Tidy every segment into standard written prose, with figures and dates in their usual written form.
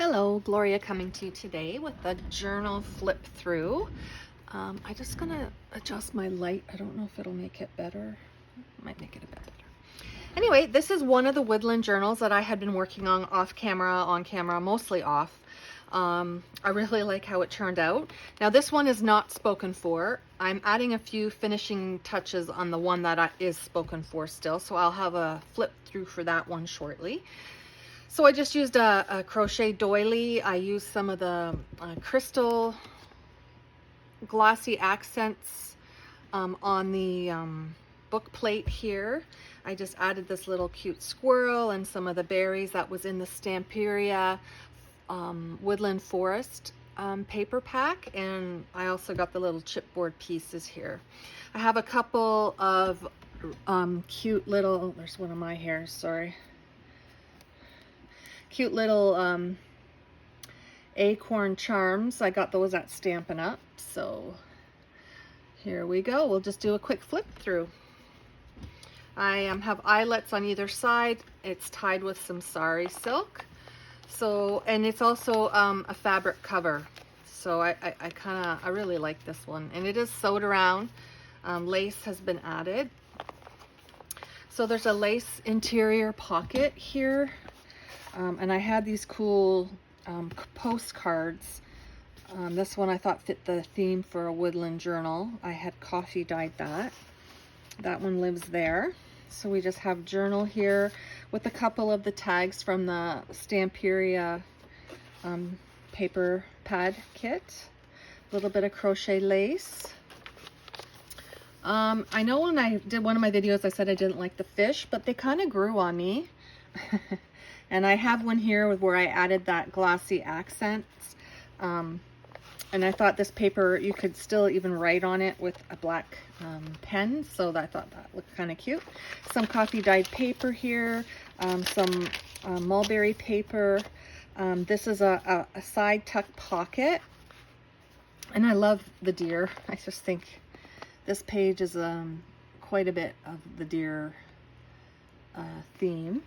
Hello, Gloria coming to you today with the journal flip through. I'm just gonna adjust my light. I don't know if it'll make it better. Might make it a bit better. Anyway, this is one of the Woodland journals that I had been working on off camera, on camera, mostly off. I really like how it turned out. Now this one is not spoken for. I'm adding a few finishing touches on the one that is spoken for still, so I'll have a flip through for that one shortly. So I just used a crochet doily. I used some of the crystal glossy accents on the book plate here. I just added this little cute squirrel and some of the berries that was in the Stamperia Woodland Forest paper pack, and I also got the little chipboard pieces here. I have a couple of cute little, there's one of my hairs, sorry. Cute little acorn charms. I got those at Stampin' Up. So here we go. We'll just do a quick flip through. I have eyelets on either side. It's tied with some sari silk. So, and it's also a fabric cover. So I really like this one. And it is sewed around. Lace has been added. So there's a lace interior pocket here. And I had these cool postcards. This one I thought fit the theme for a Woodland journal. I had coffee dyed that. That one lives there. So we just have journal here with a couple of the tags from the Stamperia paper pad kit. A little bit of crochet lace. I know when I did one of my videos I said I didn't like the fish, but they kind of grew on me. And I have one here where I added that glossy accents. And I thought this paper, you could still even write on it with a black pen. So I thought that looked kind of cute. Some coffee dyed paper here. Some mulberry paper. This is a side tuck pocket. And I love the deer. I just think this page is quite a bit of the deer theme.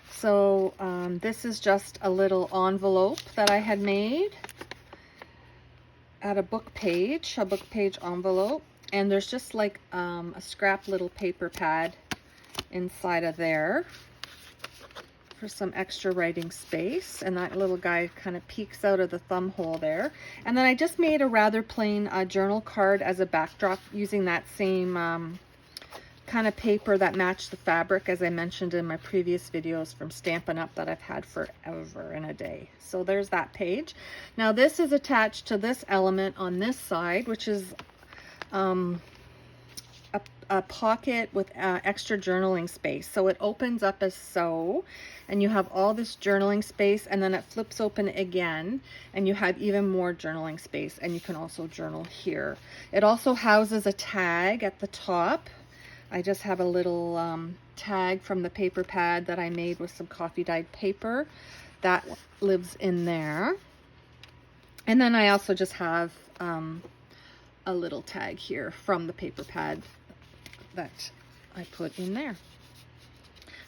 So this is just a little envelope that I had made at a book page envelope. And there's just like a scrap little paper pad inside of there for some extra writing space. And that little guy kind of peeks out of the thumb hole there. And then I just made a rather plain journal card as a backdrop using that same kind of paper that matched the fabric, as I mentioned in my previous videos from Stampin' Up that I've had forever and a day. So there's that page. Now this is attached to this element on this side, which is a pocket with extra journaling space. So it opens up as so, and you have all this journaling space, and then it flips open again, and you have even more journaling space, and you can also journal here. It also houses a tag at the top. I just have a little tag from the paper pad that I made with some coffee dyed paper that lives in there. And then I also just have a little tag here from the paper pad that I put in there.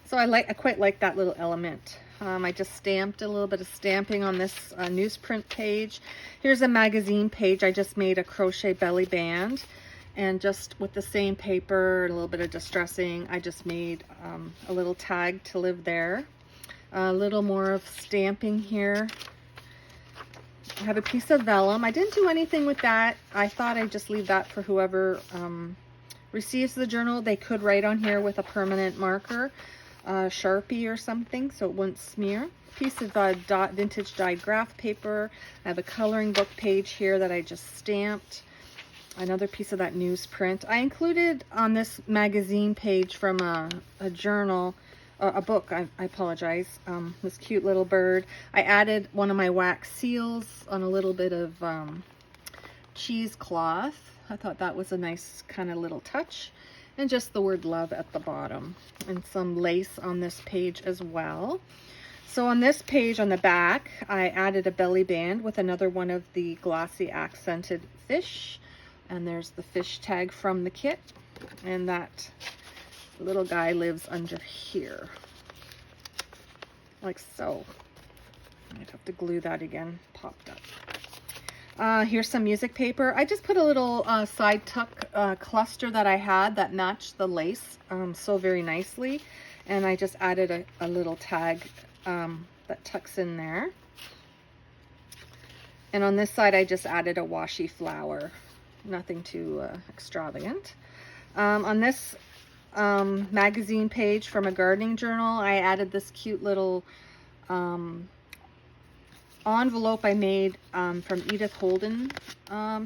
So I quite like that little element. I just stamped a little bit of stamping on this newsprint page. Here's a magazine page. I just made a crochet belly band. And just with the same paper, a little bit of distressing, I just made a little tag to live there. A little more of stamping here. I have a piece of vellum. I didn't do anything with that. I thought I'd just leave that for whoever receives the journal. They could write on here with a permanent marker, Sharpie or something, so it wouldn't smear. Piece of vintage dyed graph paper. I have a coloring book page here that I just stamped. Another piece of that newsprint. I included on this magazine page from a journal, a book, I apologize, this cute little bird. I added one of my wax seals on a little bit of cheesecloth. I thought that was a nice kind of little touch. And just the word love at the bottom. And some lace on this page as well. So on this page on the back, I added a belly band with another one of the glossy accented fish. And there's the fish tag from the kit, and that little guy lives under here. like so. I'd have to glue that again, popped up. Here's some music paper. I just put a little side tuck cluster that I had that matched the lace so very nicely. And I just added a little tag that tucks in there. And on this side, I just added a washi flower. Nothing too extravagant. On this magazine page from a gardening journal, I added this cute little envelope I made from Edith Holden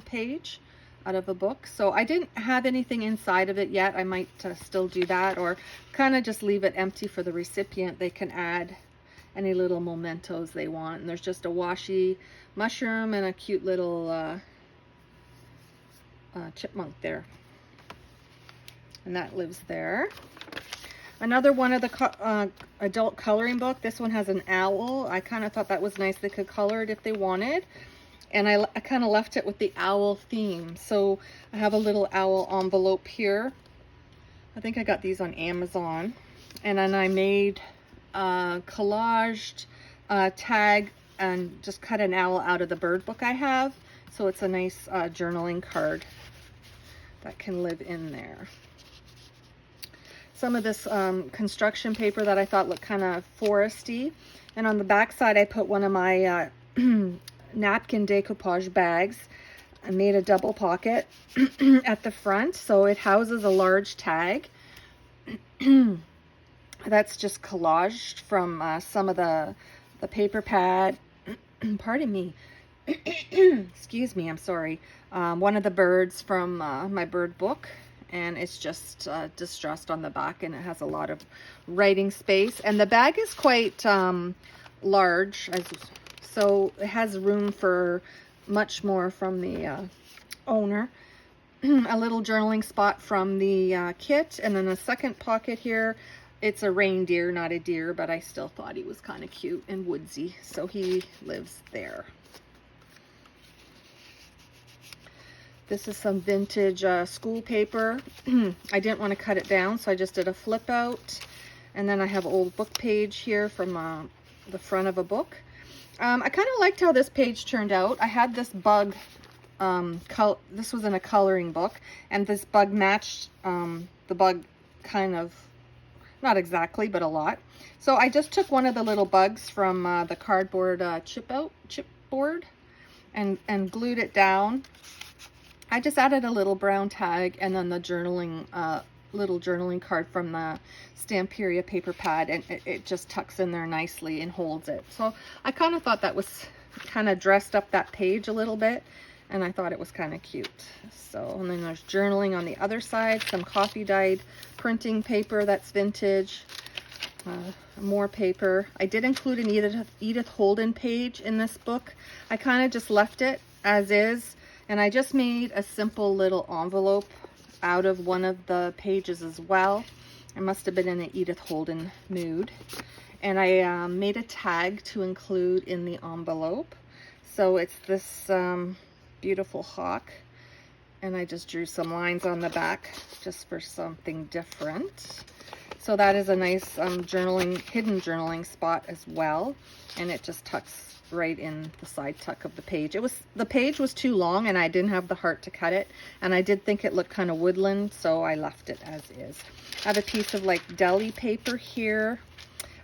page out of a book. So I didn't have anything inside of it yet. I might still do that, or kind of just leave it empty for the recipient. They can add any little mementos they want. And there's just a washi mushroom and a cute little chipmunk there. And that lives there. Another one of the adult coloring book. This one has an owl. I kind of thought that was nice. They could color it if they wanted. And I kind of left it with the owl theme. So I have a little owl envelope here. I think I got these on Amazon. And then I made a collaged tag and just cut an owl out of the bird book I have. So it's a nice journaling card that can live in there. Some of this construction paper that I thought looked kind of foresty. And on the back side, I put one of my napkin decoupage bags. I made a double pocket at the front, so it houses a large tag. That's just collaged from some of the paper pad. Pardon me. Excuse me, I'm sorry. One of the birds from my bird book. And it's just distressed on the back, and it has a lot of writing space. And the bag is quite large, so it has room for much more from the owner. A little journaling spot from the kit, and then a second pocket here. It's a reindeer, not a deer, but I still thought he was kind of cute and woodsy, so he lives there. This is some vintage school paper. I didn't want to cut it down, so I just did a flip out. And then I have an old book page here from the front of a book. I kind of liked how this page turned out. I had this bug, this was in a coloring book, and this bug matched the bug kind of, not exactly, but a lot. So I just took one of the little bugs from the cardboard chipboard and glued it down. I just added a little brown tag and then the journaling, little journaling card from the Stamperia paper pad, and it just tucks in there nicely and holds it. So I kind of thought that was kind of dressed up that page a little bit, and I thought it was kind of cute. So, and then there's journaling on the other side, some coffee dyed printing paper that's vintage, more paper. I did include an Edith Holden page in this book. I kind of just left it as is. And I just made a simple little envelope out of one of the pages as well. I must have been in an Edith Holden mood. And I made a tag to include in the envelope. So it's this beautiful hawk. And I just drew some lines on the back just for something different. So that is a nice hidden journaling spot as well. And it just tucks right in the side tuck of the page. The page was too long, and I didn't have the heart to cut it, and I did think it looked kind of woodland, so I left it as is. I have a piece of like deli paper here.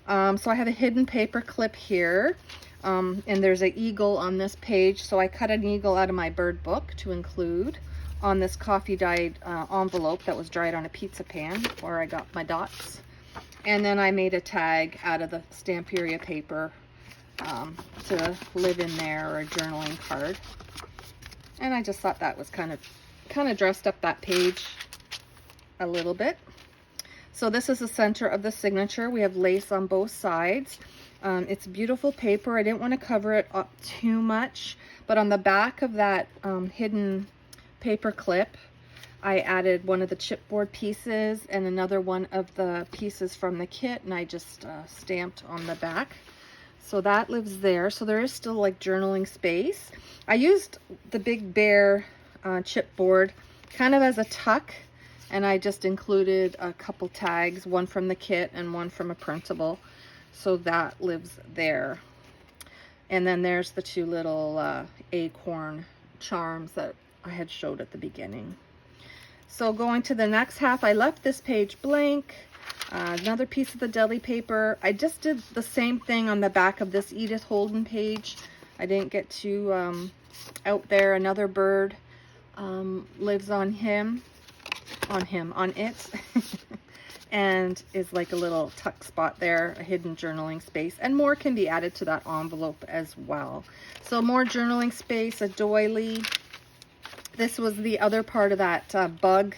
So I have a hidden paper clip here, and there's an eagle on this page, so I cut an eagle out of my bird book to include on this coffee dyed envelope that was dried on a pizza pan where I got my dots. And then I made a tag out of the Stamperia paper to live in there, or a journaling card. And I just thought that was kind of dressed up that page a little bit. So this is the center of the signature. We have lace on both sides. It's beautiful paper. I didn't want to cover it up too much, but on the back of that hidden paper clip, I added one of the chipboard pieces and another one of the pieces from the kit, and I just stamped on the back. So that lives there. So there is still like journaling space. I used the Big Bear chipboard kind of as a tuck, and I just included a couple tags, one from the kit and one from a printable. So that lives there. And then there's the two little acorn charms that I had showed at the beginning. So going to the next half, I left this page blank. Another piece of the deli paper. I just did the same thing on the back of this Edith Holden page. I didn't get too out there. Another bird lives on it. And is like a little tuck spot there, a hidden journaling space. And more can be added to that envelope as well. So more journaling space, a doily. This was the other part of that bug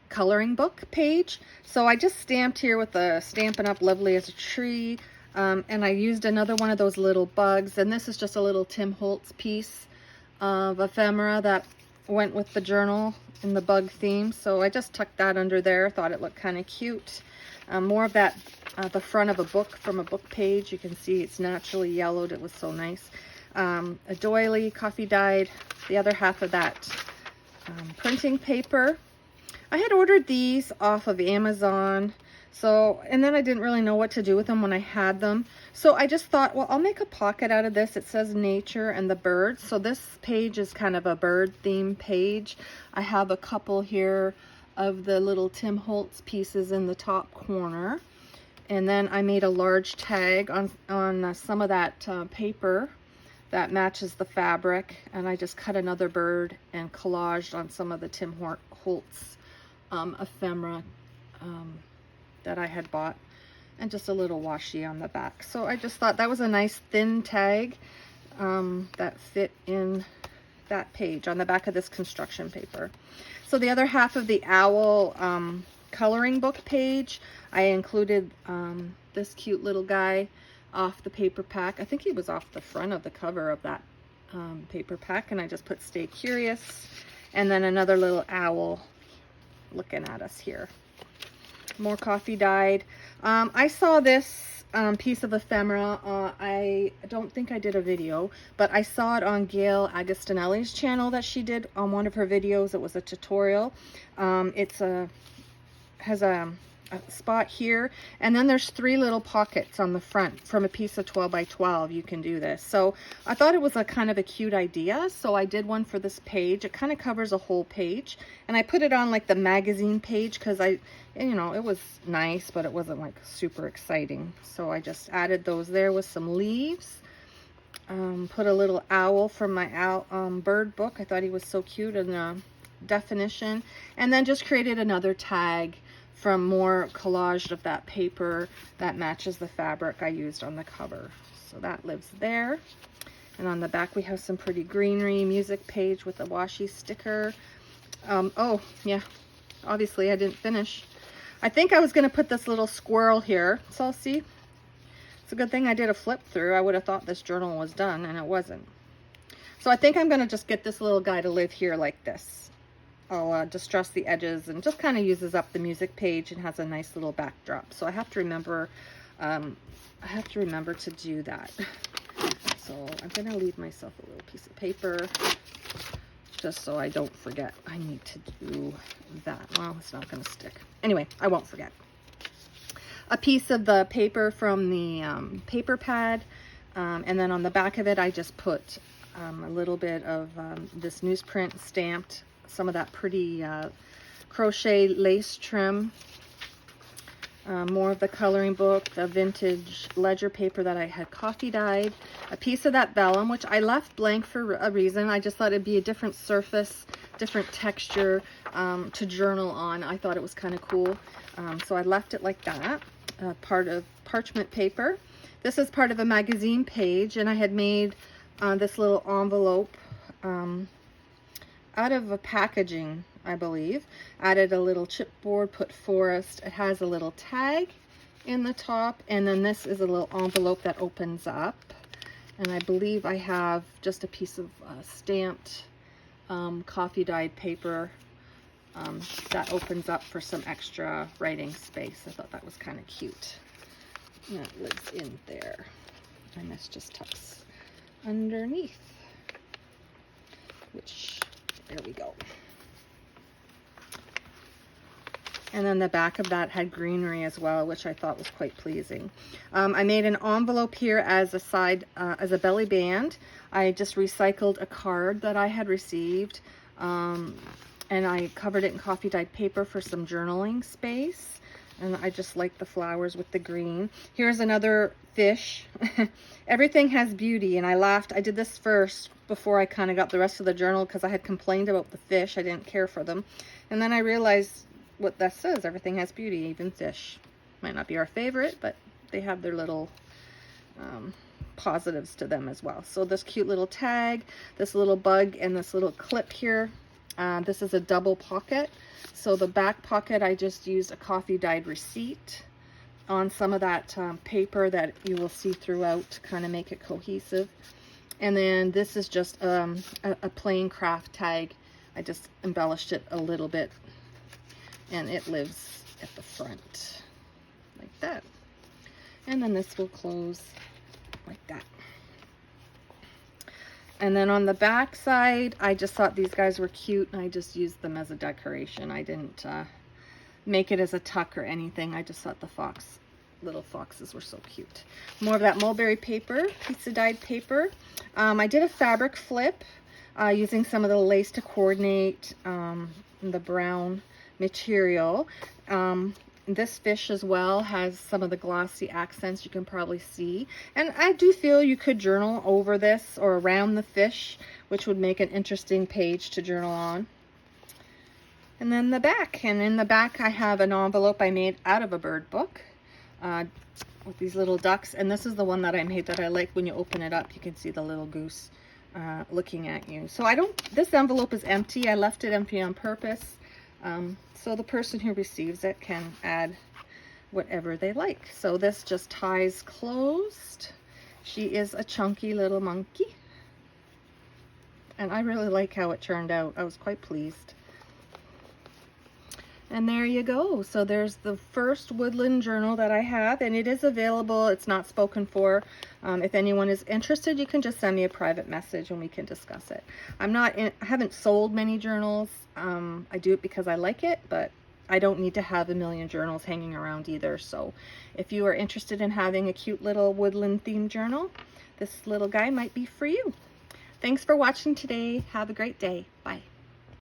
coloring book page. So I just stamped here with the Stampin' Up! Lovely as a Tree. And I used another one of those little bugs. And this is just a little Tim Holtz piece of ephemera that went with the journal in the bug theme. So I just tucked that under there. Thought it looked kind of cute. More of that, the front of a book from a book page. You can see it's naturally yellowed. It was so nice. A doily, coffee dyed. The other half of that printing paper. I had ordered these off of Amazon. So, and then I didn't really know what to do with them when I had them. So I just thought, well, I'll make a pocket out of this. It says nature and the birds. So this page is kind of a bird theme page. I have a couple here of the little Tim Holtz pieces in the top corner. And then I made a large tag on some of that paper that matches the fabric. And I just cut another bird and collaged on some of the Tim Holtz ephemera that I had bought, and just a little washi on the back. So I just thought that was a nice thin tag that fit in that page on the back of this construction paper. So the other half of the owl coloring book page, I included this cute little guy off the paper pack. I think he was off the front of the cover of that paper pack, and I just put Stay Curious, and then another little owl looking at us here. More coffee dyed. I saw this piece of ephemera. I don't think I did a video, but I saw it on Gail Agostinelli's channel that she did on one of her videos. It was a tutorial. Has a spot here, and then there's 3 little pockets on the front from a piece of 12 by 12. You can do this. So I thought it was a kind of a cute idea, so I did one for this page. It kind of covers a whole page, and I put it on like the magazine page because you know, it was nice, but it wasn't like super exciting. So I just added those there with some leaves. Put a little owl from my bird book. I thought he was so cute in the definition, and then just created another tag from more collage of that paper that matches the fabric I used on the cover. So that lives there. And on the back we have some pretty greenery, music page with a washi sticker. Oh yeah, obviously I didn't finish. I think I was going to put this little squirrel here. So I'll see. It's a good thing I did a flip through. I would have thought this journal was done, and it wasn't. So I think I'm going to just get this little guy to live here like this. I'll distress the edges, and just kind of uses up the music page and has a nice little backdrop. So I have to remember to do that. So I'm going to leave myself a little piece of paper just so I don't forget. I need to do that. Well, it's not going to stick. Anyway, I won't forget. A piece of the paper from the paper pad, and then on the back of it I just put a little bit of this newsprint stamped, some of that pretty crochet lace trim, more of the coloring book, the vintage ledger paper that I had coffee dyed, a piece of that vellum, which I left blank for a reason. I just thought it'd be a different surface, different texture to journal on. I thought it was kind of cool, so I left it like that. Part of parchment paper. This is part of a magazine page, and I had made this little envelope out of a packaging, I believe. Added a little chipboard, put forest. It has a little tag in the top, and then this is a little envelope that opens up, and I believe I have just a piece of stamped coffee dyed paper that opens up for some extra writing space. I thought that was kind of cute. And that lives in there, and this just tucks underneath, which, there we go. And then the back of that had greenery as well, which I thought was quite pleasing. I made an envelope here as a side, as a belly band. I just recycled a card that I had received, and I covered it in coffee dyed paper for some journaling space. And I just like the flowers with the green. Here's another fish. Everything has beauty, and I laughed. I did this first before I kind of got the rest of the journal because I had complained about the fish. I didn't care for them. And then I realized what that says. Everything has beauty, even fish. Might not be our favorite, but they have their little positives to them as well. So this cute little tag, this little bug, and this little clip here. This is a double pocket. So the back pocket, I just used a coffee dyed receipt on some of that paper that you will see throughout to kind of make it cohesive. And then this is just a plain craft tag. I just embellished it a little bit, and it lives at the front like that. And then this will close like that. And then on the back side, I just thought these guys were cute, and I just used them as a decoration. I didn't make it as a tuck or anything. I just thought the little foxes were so cute. More of that mulberry paper, pizza dyed paper. I did a fabric flip using some of the lace to coordinate the brown material. This fish as well has some of the glossy accents you can probably see. And I do feel you could journal over this or around the fish, which would make an interesting page to journal on. And then the back. And in the back I have an envelope I made out of a bird book with these little ducks. And this is the one that I made that I like. When you open it up, you can see the little goose looking at you. So this envelope is empty. I left it empty on purpose. So the person who receives it can add whatever they like. So this just ties closed. She is a chunky little monkey. And I really like how it turned out. I was quite pleased. And there you go. So there's the first Woodland journal that I have, and it is available. It's not spoken for. If anyone is interested, you can just send me a private message and we can discuss it. I haven't sold many journals. I do it because I like it, but I don't need to have a million journals hanging around either. So if you are interested in having a cute little Woodland themed journal, this little guy might be for you. Thanks for watching today. Have a great day.